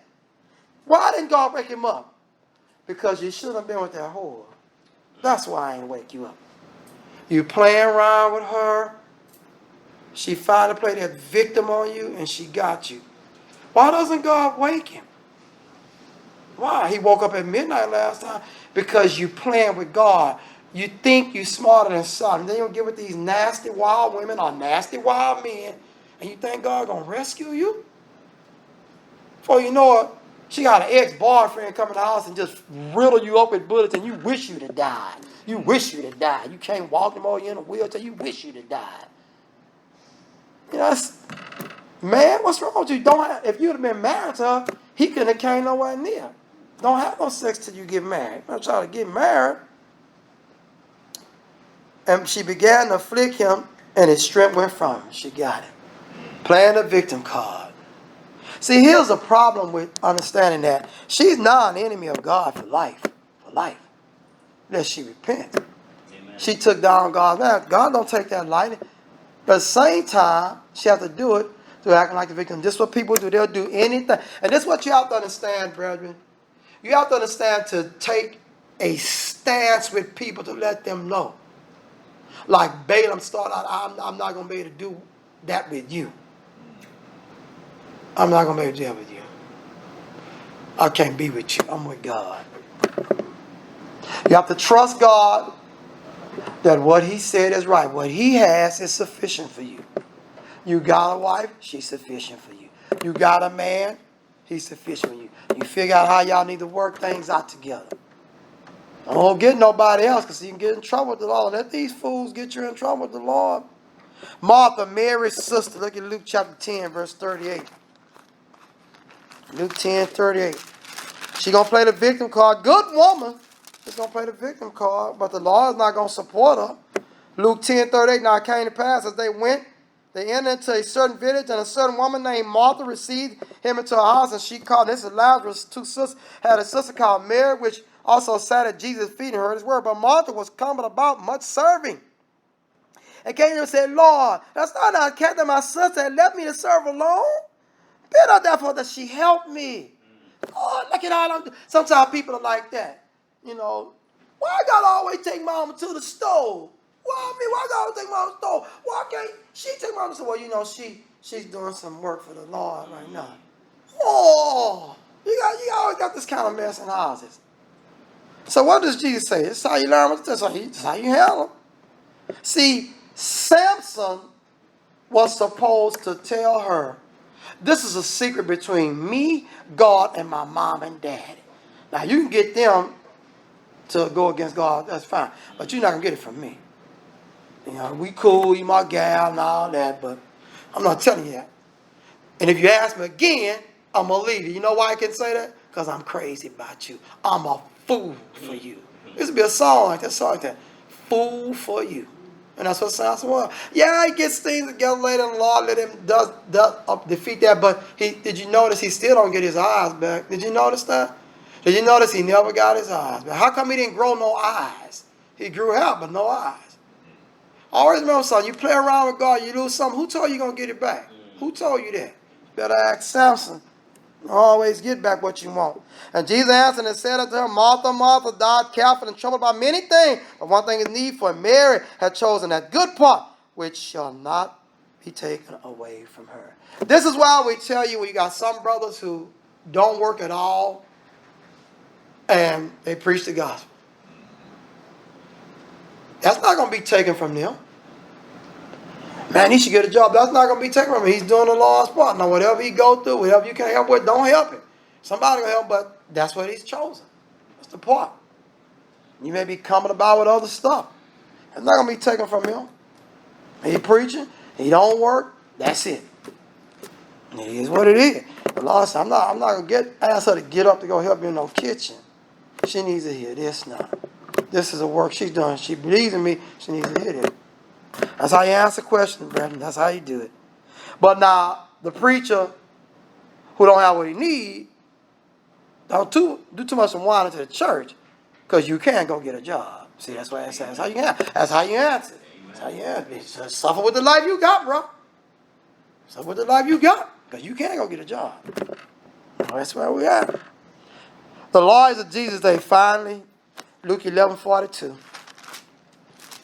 Why didn't God wake him up? Because you shouldn't have been with that whore. That's why I ain't wake you up. You playing around with her. She finally played that victim on you and she got you. Why doesn't God wake him? Why? He woke up at midnight last time. Because you playing with God. You think you're smarter than Sodom. Then you'll get with these nasty wild women or nasty wild men. And you think God going to rescue you? Before you know it, She got an ex-boyfriend come in the house and just riddle you up with bullets and you wish you'd have died. You wish you'd have died. You can't walk anymore, you're in a wheelchair, you wish you'd have died. You know, man, what's wrong with you? If you'd have been married to her, he couldn't have came nowhere near. Don't have no sex till you get married. Don't try to get married. And she began to afflict him, and his strength went from him. She got it. Playing the victim card. See, here's the problem with understanding that she's not an enemy of God for life. For life. Unless she repent. Amen. She took down God's man. God don't take that lightly. But at the same time, she has to do it through acting like the victim. This is what people do. They'll do anything. And this is what you have to understand, brethren. You have to understand to take a stance with people to let them know. Like Balaam started out, I'm not going to be able to do that with you. I'm not going to be able to do that with you. I can't be with you. I'm with God. You have to trust God that what he said is right. What he has is sufficient for you. You got a wife, she's sufficient for you. You got a man, he's sufficient for you. You figure out how y'all need to work things out together. Don't get nobody else because you can get in trouble with the Lord. Let these fools get you in trouble with the Lord. Martha, Mary's sister. Look at Luke chapter 10, verse 38. Luke 10, 38. She's going to play the victim card. Good woman. She's going to play the victim card, but the Lord is not going to support her. Luke 10, 38. Now it came to pass as they went, they entered into a certain village, and a certain woman named Martha received him into her house, and she called, this is Lazarus' two sisters, had a sister called Mary, which also sat at Jesus' feet and heard his word. But Martha was coming about much serving. And came to him and said, Lord, that's not how kept my sister and left me to serve alone. Bid her therefore that she help me. Oh, look at all I'm doing. Sometimes people are like that. You know, why I gotta always take mama to the store? Why I gotta take mama to the store? Why can't she take mama to the store? Well, you know, she's doing some work for the Lord right now. Oh, you always got this kind of mess in houses. So what does Jesus say? This is how you learn. This is how you handle them. See, Samson was supposed to tell her, this is a secret between me, God, and my mom and daddy. Now, you can get them to go against God. That's fine. But you're not going to get it from me. You know, we cool, you my gal and all that, but I'm not telling you that. And if you ask me again, I'm going to leave you. You know why I can say that? Because I'm crazy about you. I'm a fool for you. This would be a song like that. Fool for you. And that's what Samson was. Yeah, he gets things together later in the Lord, let him defeat that. But did you notice he still don't get his eyes back? Did you notice that? Did you notice he never got his eyes back? How come he didn't grow no eyes? He grew hair, but no eyes. Always remember something. You play around with God, you lose something. Who told you you're going to get it back? Who told you that? Better ask Samson. Always get back what you want. And Jesus answered and said unto her, Martha, Martha, thou art careful and troubled about many things, but one thing is needful, for Mary had chosen that good part, which shall not be taken away from her. This is why we tell you, we got some brothers who don't work at all, and they preach the gospel. That's not going to be taken from them. Man, he should get a job. That's not going to be taken from him. He's doing the Lord's part. Now, whatever he go through, whatever you can help with, don't help him. Somebody will help, but that's what he's chosen. That's the part. You may be coming about with other stuff. It's not going to be taken from him. He preaching. He don't work. That's it. It is what it is. The Lord said, I'm not going to ask her to get up to go help you in no kitchen. She needs to hear this now. This is a work she's doing. She believes in me. She needs to hear this. That's how you answer questions, brethren. That's how you do it. But now, the preacher who don't have what he need, don't do too much of whining to the church, because you can't go get a job. See, that's what I said. That's how you answer. That's how you answer. That's how you answer. Suffer with the life you got, bro. Suffer with the life you got, because you can't go get a job. That's where we are. The lawyers of Jesus, they finally, Luke 11:42,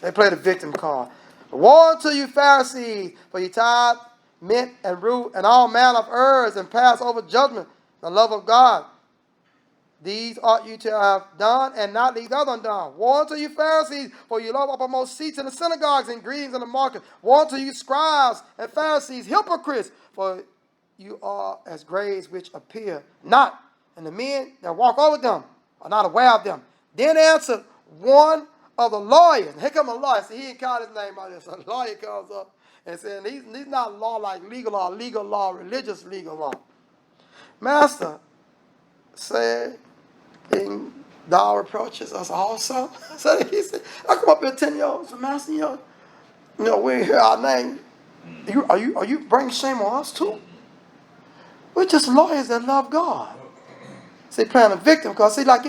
they play the victim card. Woe unto you, Pharisees, for you tithe mint and rue and all manner of herbs, and pass over judgment the love of God. These ought you to have done, and not leave others undone. Woe unto you, Pharisees, for you love uppermost seats in the synagogues and greetings in the market. Woe unto you, scribes and Pharisees, hypocrites, for you are as graves which appear not, And the men that walk over them are not aware of them. Then answered one of the lawyers. Here come a lawyer. See, he didn't call his name out there. So a lawyer comes up and says, he's not law like legal law, religious legal law. Master said, thou reproaches us also. So he said, I come up here 10 years old. So Master, you know, we ain't hear our name. Are you bringing shame on us too? We're just lawyers that love God. See, playing a victim, because see, like,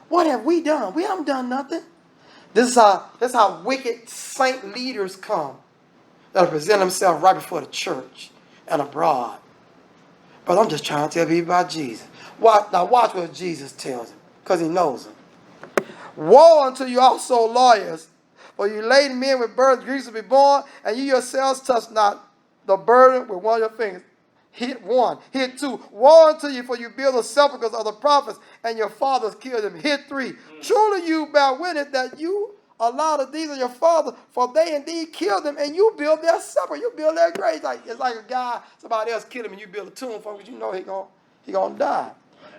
what have we done? We haven't done nothing. This is how wicked saint leaders come. That'll present themselves right before the church and abroad. But I'm just trying to tell people about Jesus. Watch what Jesus tells him, because he knows him. Woe unto you also, lawyers, for you laden men with burdens, griefs to be borne, and you yourselves touch not the burden with one of your fingers. Hit one. Hit two. Woe unto you, for you build the sepulchres of the prophets, and your fathers killed them. Hit three. Truly you bear witness that you allowed the deeds of your father, for they indeed killed them, and you build their sepulchre. You build their graves. It's like a guy, somebody else killed him, and you build a tomb for him, because you know he gonna die.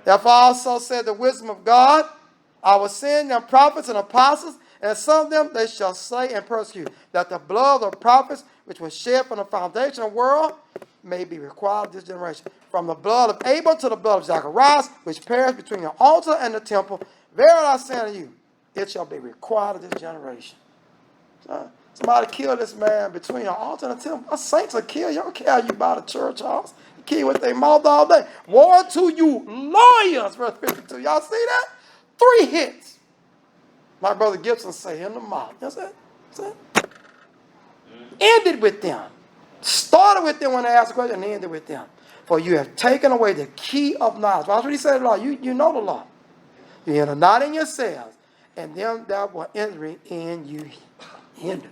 Therefore also said the wisdom of God, I will send them prophets and apostles, and some of them they shall slay and persecute, that the blood of the prophets which was shed from the foundation of the world may be required of this generation. From the blood of Abel to the blood of Zacharias, which perished between the altar and the temple, verily I say unto you, it shall be required of this generation. Somebody killed this man between the altar and the temple. Us saints are killed. You don't care how you buy the church house. You kill with their mouth all day. Woe to you, lawyers, verse 52. Y'all see that? 3 hits. My brother Gibson say in the mouth. That's it. Ended with them. Started with them when they asked a question and ended with them. For you have taken away the key of knowledge. That's what he said in the law. You know the law. You enter not in yourselves, and them that were entering in you hindered.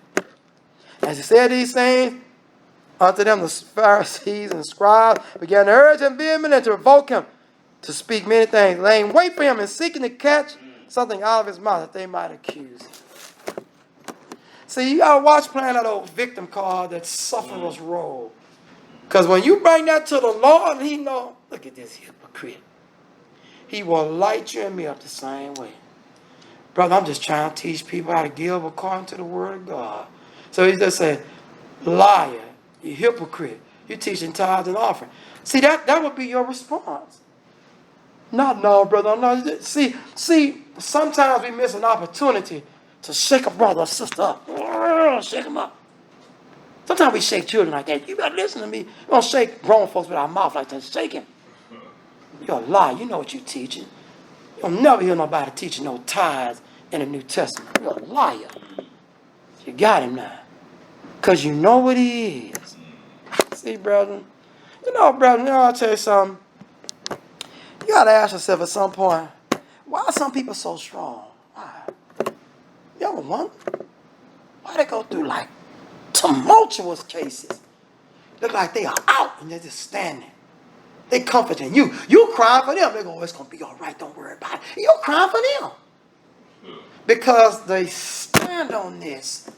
As he said these things, unto them the Pharisees and the scribes began to urge him vehemently and to provoke him to speak many things, laying wait for him and seeking to catch something out of his mouth that they might accuse him. See, you got to watch playing that old victim card, that sufferer's role. Because when you bring that to the Lord, he know, look at this hypocrite. He will light you and me up the same way. Brother, I'm just trying to teach people how to give according to the word of God. So he just said, liar, you hypocrite. You're teaching tithes and offering. See, that would be your response. No, brother, no. See, sometimes we miss an opportunity to shake a brother or sister up. Shake them up. Sometimes we shake children like that. You better listen to me. We don't shake grown folks with our mouth like that. Shake him. You're a liar. You know what you're teaching. You'll never hear nobody teaching no tithes in the New Testament. You're a liar. You got him now. Because you know what he is. See, brother? I'll tell you something. You got to ask yourself at some point, why are some people so strong? Why? You ever wonder? Why they go through like tumultuous cases? Look like they are out and they're just standing. They comforting you. You crying for them. They go, it's going to be all right. Don't worry about it. You're crying for them. Because they stand on this.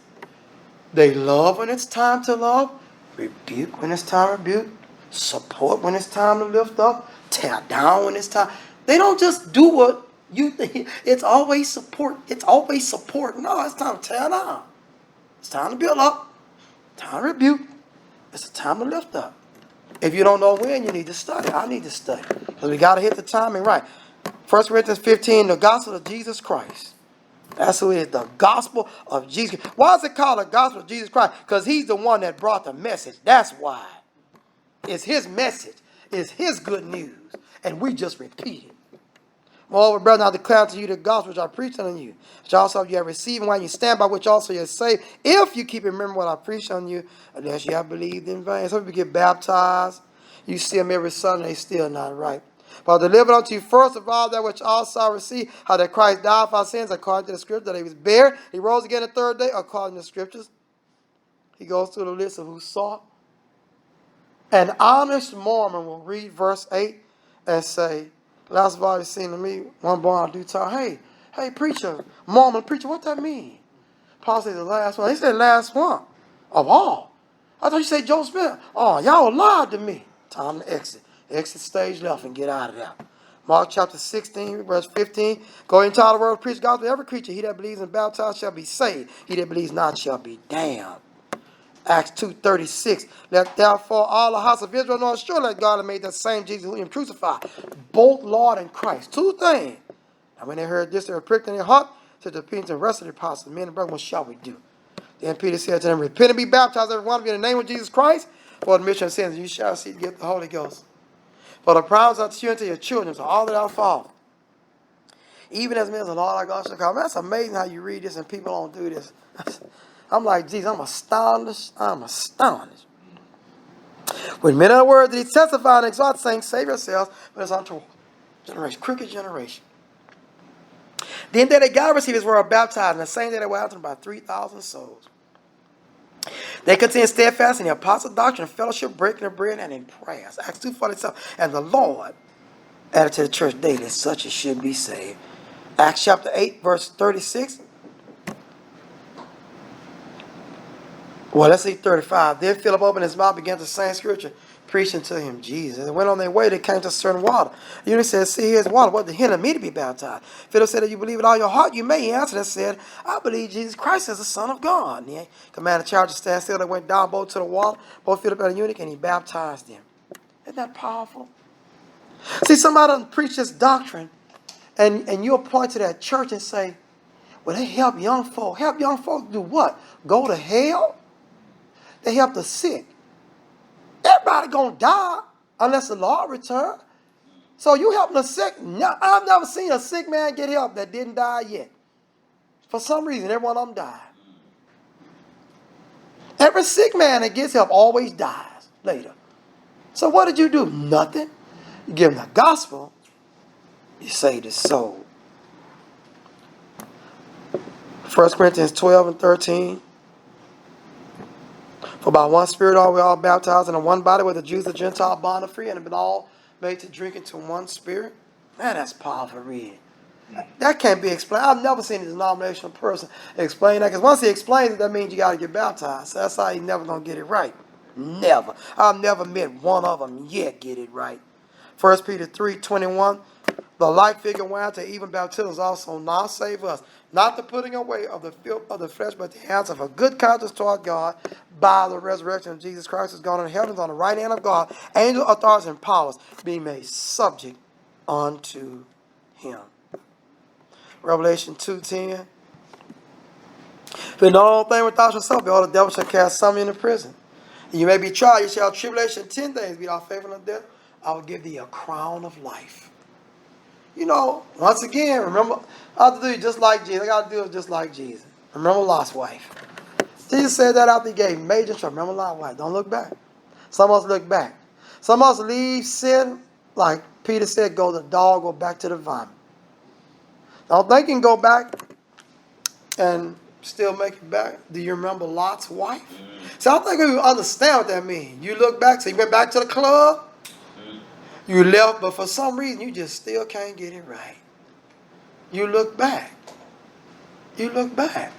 They love when it's time to love. Rebuke when it's time to rebuke. Support when it's time to lift up. Tear down when it's time. They don't just do what you think. It's always support. It's always support. No, it's time to tear down. It's time to build up. Time to rebuke. It's a time to lift up. If you don't know when, you need to study. I need to study. Because we got to hit the timing right. 1 Corinthians 15, the gospel of Jesus Christ. That's who it is, the gospel of Jesus. Why is it called the gospel of Jesus Christ? Because he's the one that brought the message. That's why. It's his message. It's his good news. And we just repeat it. Moreover, brethren, I declare to you the gospel which I preached unto you, which also you have received, and while you stand by which also you are saved, if you keep remembering what I preached unto you, unless you have believed in vain. Some people get baptized. You see them every Sunday, they still not right. But I delivered unto you first of all that which also I received, how that Christ died for our sins according to the Scripture, that he was buried. He rose again the third day according to the Scriptures. He goes through the list of who saw. An honest Mormon will read verse 8 and say, last of all you've seen to me, one born on due time. Hey, preacher, Mormon preacher, what that mean? Paul said the last one. He said last one of all. I thought you said Joe Smith. Oh, y'all lied to me. Time to exit. Exit stage left and get out of there. Mark chapter 16, verse 15. Go into all the world, preach the gospel to every creature. He that believes and baptized shall be saved. He that believes not shall be damned. Acts 2:36. Let therefore all the house of Israel know surely that God had made that same Jesus who him crucified, both Lord and Christ. Two things. And when they heard this, they were pricked in their heart, said to Peter and the rest of the apostles, men and brethren, what shall we do? Then Peter said to them, repent and be baptized, every one of you, in the name of Jesus Christ, for the remission of sins, and you shall see the gift of the Holy Ghost. For the promise unto you and to your children, so all that are fall. Even as men as the Lord our God shall come. That's amazing how you read this and people don't do this. I'm like, Jesus, I'm astonished. I'm astonished. When men of the word did he testify and exhort, saying, save yourselves, but it's unto generation, crooked generation. Then they that God received his word baptized, and the same day they were out about 3,000 souls. They continued steadfast in the apostle doctrine, fellowship, breaking of bread, and in prayers. Acts 2:47. And the Lord added to the church daily such as should be saved. Acts chapter 8, verse 36. Well, let's see 35. Then Philip opened his mouth, began to sing scripture, preaching to him Jesus. They went on their way, they came to a certain water. He said, see, here's water. What the hinder me to be baptized? Philip said, if you believe with all your heart, you may. He answered and said, I believe Jesus Christ is the Son of God. And he commanded the child to stand still. They went down both to the water, both Philip and the eunuch, and he baptized them. Isn't that powerful? See, somebody doesn't preach this doctrine, and you'll point to that church and say, well, they help young folk. Help young folk do what? Go to hell? They help the sick. Everybody gonna die unless the Lord return. So you helping the sick? No, I've never seen a sick man get help that didn't die yet. For some reason, every one of them died. Every sick man that gets help always dies later. So what did you do? Nothing. You give him the gospel. You save his soul. 1 Corinthians 12 and 13. For by one Spirit are we all baptized in one body, whether Jews or Gentile, bond or free, and have been all made to drink into one Spirit. Man, that's powerful reading. That can't be explained. I've never seen a denominational person explain that, because once he explains it, that means you got to get baptized. So that's how he's never going to get it right. Never. I've never met one of them yet get it right. 1 Peter 3:21. The like figure wine to even baptisms also now save us, not the putting away of the filth of the flesh, but the answer of a good conscience toward God by the resurrection of Jesus Christ, is gone in heavens on the right hand of God, angel authorities and powers being made subject unto him. Revelation 2:10. But no thing without yourself, behold, the devil shall cast some into prison. You may be tried, you shall have tribulation 10 days, be thou faithful unto death. I will give thee a crown of life. You know, once again, remember, I have to do it just like Jesus. I got to do it just like Jesus. Remember Lot's wife. Jesus said that after he gave major instruction. Remember Lot's wife. Don't look back. Some of us look back. Some of us leave sin, like Peter said, go to the dog, go back to the vomit. Don't think you can go back and still make it back. Do you remember Lot's wife? So I don't think we understand what that means. You look back, so you went back to the club. You left, but for some reason, you just still can't get it right. You look back. You look back.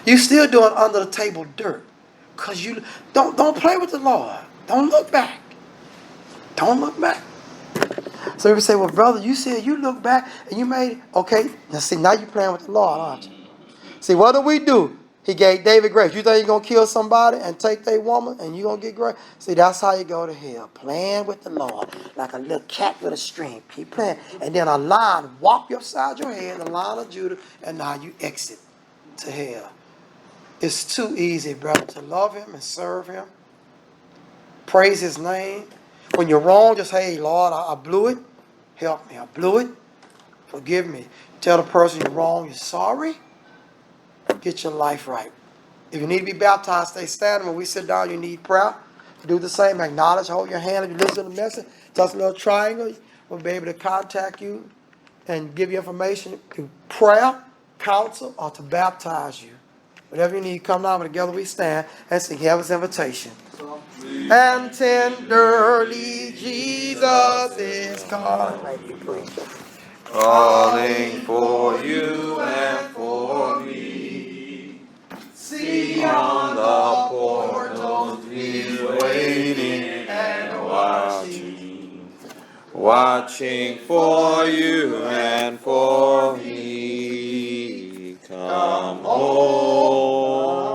You still doing under the table dirt. Because you don't play with the Lord. Don't look back. Don't look back. So if you say, well, brother, you said you look back and you made it. Okay, now see, now you're playing with the Lord, aren't you? See, what do? He gave David grace. You think you're going to kill somebody and take their woman and you're going to get grace? See, that's how you go to hell. Playing with the Lord. Like a little cat with a string. Keep playing. And then a lion walk upside your head, the Lion of Judah, and now you exit to hell. It's too easy, brother, to love him and serve him. Praise his name. When you're wrong, just, hey, Lord, I blew it. Help me. I blew it. Forgive me. Tell the person you're wrong, you're sorry. Get your life right. If you need to be baptized, stay standing. When we sit down, you need prayer. Do the same. Acknowledge, hold your hand. If you listen to the message, touch a little triangle. We'll be able to contact you and give you information through prayer, counsel, or to baptize you. Whatever you need, come down. Together we stand and sing heaven's invitation. And tenderly Jesus is calling. Calling for you and for me. See on the portals he's waiting and watching. watching for you and